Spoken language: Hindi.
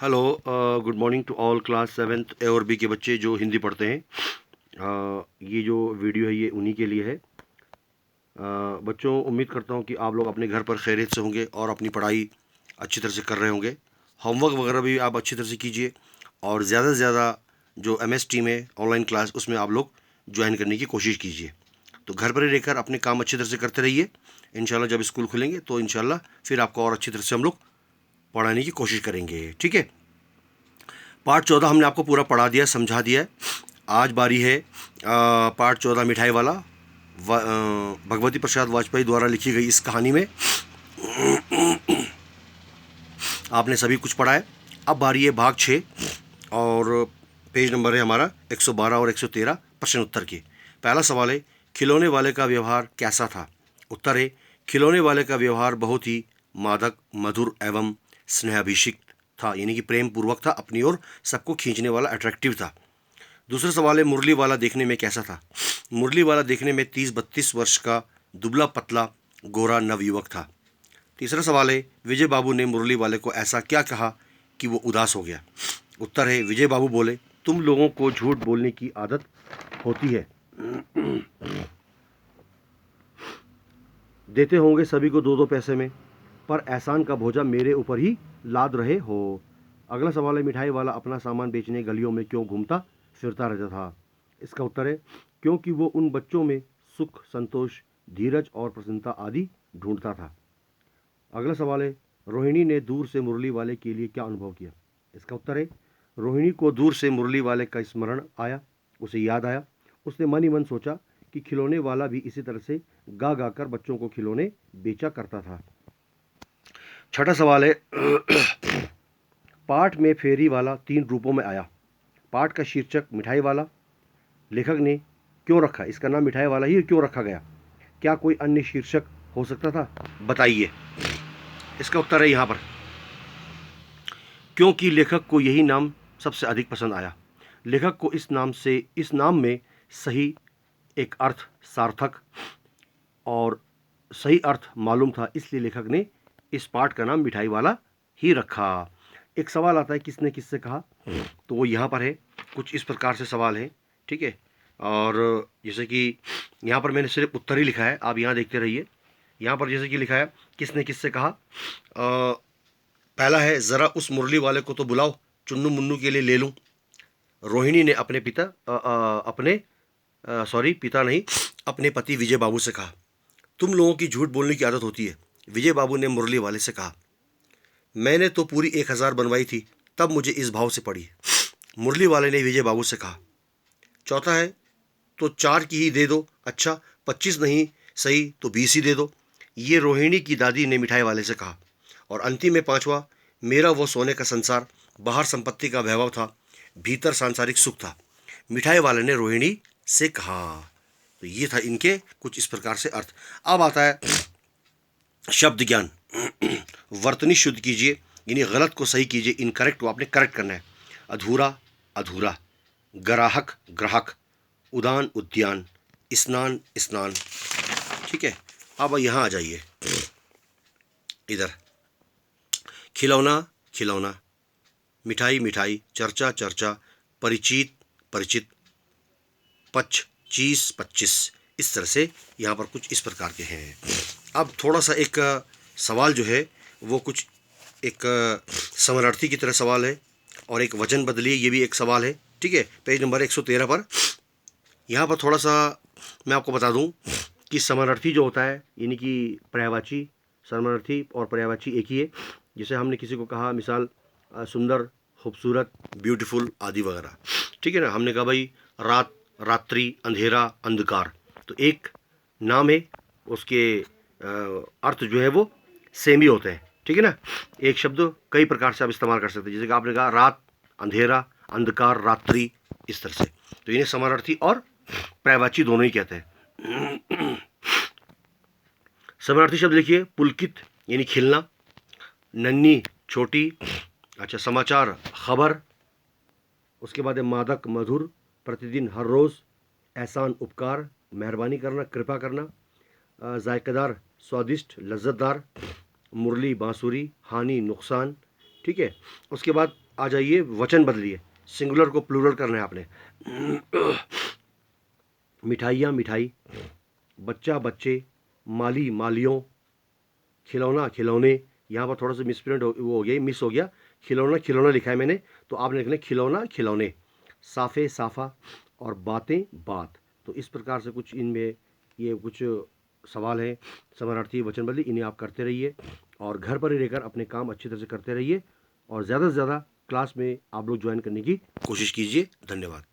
Hello, good morning to all class seventh A और बी के बच्चे जो हिंदी पढ़ते हैं। ये जो वीडियो है ये उन्हीं के लिए है। बच्चों, उम्मीद करता हूँ कि आप लोग अपने घर पर खैरियत से होंगे और अपनी पढ़ाई अच्छी तरह से कर रहे होंगे। होमवर्क वगैरह भी आप अच्छी तरह से कीजिए और ज़्यादा से ज़्यादा जो MS टीम है ऑनलाइन क्लास उसमें आप लोग ज्वाइन करने की कोशिश कीजिए। तो घर पर ही रहकर अपने काम अच्छी तरह से करते रहिए। इंशाल्लाह जब स्कूल खुलेंगे तो इंशाल्लाह फिर आपको और अच्छी तरह से हम लोग पढ़ाने की कोशिश करेंगे। ठीक है। पार्ट 14 हमने आपको पूरा पढ़ा दिया, समझा दिया है। आज बारी है पार्ट 14 मिठाई वाला। भगवती प्रसाद वाजपेयी द्वारा लिखी गई इस कहानी में आपने सभी कुछ पढ़ा है। अब बारी है भाग 6 और पेज नंबर है हमारा 112 और 113 प्रश्न उत्तर के। पहला सवाल है, खिलौने वाले का व्यवहार कैसा था? उत्तर है, खिलौने वाले का व्यवहार बहुत ही मादक, मधुर एवं स्नेहाभिषिक्त था, यानी कि प्रेम पूर्वक था, अपनी ओर सबको खींचने वाला, अट्रैक्टिव था। दूसरा सवाल है, मुरली वाला देखने में कैसा था? मुरली वाला देखने में 30-32 वर्ष का दुबला पतला गोरा नवयुवक था। तीसरा सवाल है, विजय बाबू ने मुरली वाले को ऐसा क्या कहा कि वो उदास हो गया? उत्तर है, विजय बाबू बोले, तुम लोगों को झूठ बोलने की आदत होती है, देते होंगे सभी को 2-2 पैसे में, पर एहसान का बोझा मेरे ऊपर ही लाद रहे हो। अगला सवाल है, मिठाई वाला अपना सामान बेचने गलियों में क्यों घूमता फिरता रहता था? इसका उत्तर है, क्योंकि वो उन बच्चों में सुख, संतोष, धीरज और प्रसन्नता आदि ढूंढता था। अगला सवाल है, रोहिणी ने दूर से मुरली वाले के लिए क्या अनुभव किया? इसका उत्तर है, रोहिणी को दूर से मुरली वाले का स्मरण आया, उसे याद आया। उसने मन ही मन सोचा कि खिलौने वाला भी इसी तरह से गा गा कर बच्चों को खिलौने बेचा करता था। छठा सवाल है, पाठ में फेरी वाला 3 रूपों में आया। पाठ का शीर्षक मिठाई वाला लेखक ने क्यों रखा? इसका नाम मिठाई वाला ही क्यों रखा गया? क्या कोई अन्य शीर्षक हो सकता था? बताइए। इसका उत्तर है यहाँ पर, क्योंकि लेखक को यही नाम सबसे अधिक पसंद आया। लेखक को इस नाम में सही एक अर्थ, सार्थक और सही अर्थ मालूम था, इसलिए लेखक ने इस पाठ का नाम मिठाई वाला ही रखा। एक सवाल आता है, किसने किससे कहा? तो वो यहाँ पर है। कुछ इस प्रकार से सवाल है। ठीक है। और जैसे कि यहाँ पर मैंने सिर्फ उत्तर ही लिखा है, आप यहाँ देखते रहिए। यहाँ पर जैसे कि लिखा है, किसने किससे कहा। पहला है, ज़रा उस मुरली वाले को तो बुलाओ, चुन्नू मुन्नू के लिए ले लूँ। रोहिणी ने अपने पिता अपने सॉरी पिता नहीं, अपने पति विजय बाबू से कहा। तुम लोगों की झूठ बोलने की आदत होती है, विजय बाबू ने मुरली वाले से कहा। मैंने तो पूरी 1000 बनवाई थी, तब मुझे इस भाव से पड़ी, मुरली वाले ने विजय बाबू से कहा। चौथा है, तो 4 की ही दे दो। अच्छा, 25 नहीं सही तो 20 ही दे दो, ये रोहिणी की दादी ने मिठाई वाले से कहा। और अंतिम में 5वां, मेरा वो सोने का संसार, बाहर संपत्ति का वैभव था, भीतर सांसारिक सुख था, मिठाई वाले ने रोहिणी से कहा। तो ये था इनके कुछ इस प्रकार से अर्थ। अब आता है शब्द ज्ञान। वर्तनी शुद्ध कीजिए, यानी गलत को सही कीजिए, इनकरेक्ट को आपने करेक्ट करना है। अधूरा अधूरा, ग्राहक ग्राहक, उदान उद्यान, स्नान स्नान। ठीक है। अब यहाँ आ जाइए इधर, खिलौना खिलौना, मिठाई मिठाई, चर्चा चर्चा, परिचित परिचित, 25 25। इस तरह से यहाँ पर कुछ इस प्रकार के हैं। अब थोड़ा सा एक सवाल जो है वो कुछ एक समरार्थी की तरह सवाल है, और एक वचन बदलिए, ये भी एक सवाल है। ठीक है। पेज नंबर 113 पर यहाँ पर थोड़ा सा मैं आपको बता दूँ कि समरार्थी जो होता है, यानी कि पर्यायवाची, समरार्थी और पर्यायवाची एक ही है। जैसे हमने किसी को कहा, मिसाल सुंदर, खूबसूरत, ब्यूटीफुल आदि वगैरह। ठीक है ना। हमने कहा भाई रात, रात्रि, अंधेरा, अंधकार, तो एक नाम है, उसके अर्थ जो है वो सेम ही होते हैं। ठीक है ना। एक शब्द कई प्रकार से आप इस्तेमाल कर सकते हैं, जैसे कि आपने कहा रात, अंधेरा, अंधकार, रात्रि, इस तरह से। तो इन्हें समानार्थी और पर्यायवाची दोनों ही कहते हैं। समानार्थी शब्द लिखिए, पुलकित यानी खिलना, नन्ही छोटी, अच्छा, समाचार खबर, उसके बाद है मादक मधुर, प्रतिदिन हर रोज़, एहसान उपकार, मेहरबानी करना, कृपा करना, जायकेदार स्वादिष्ट लज्जतदार, मुरली बांसुरी, हानि नुकसान, ठीक है। उसके बाद आ जाइए, वचन बदलिए, सिंगुलर को प्लूरल करना है आपने। मिठाइयाँ मिठाई, बच्चा बच्चे, माली मालियों, खिलौना खिलौने। यहाँ पर थोड़ा सा मिसप्रिंट वो हो गया, मिस हो गया। खिलौना खिलौना लिखा है मैंने, तो आपने लिखना है खिलौना खिलौने। साफे साफा और बातें बात। तो इस प्रकार से कुछ इनमें ये कुछ सवाल हैं, समानार्थी वचन बदली, इन्हें आप करते रहिए और घर पर ही रहकर अपने काम अच्छी तरह से करते रहिए और ज़्यादा से ज़्यादा क्लास में आप लोग ज्वाइन करने की कोशिश कीजिए। धन्यवाद।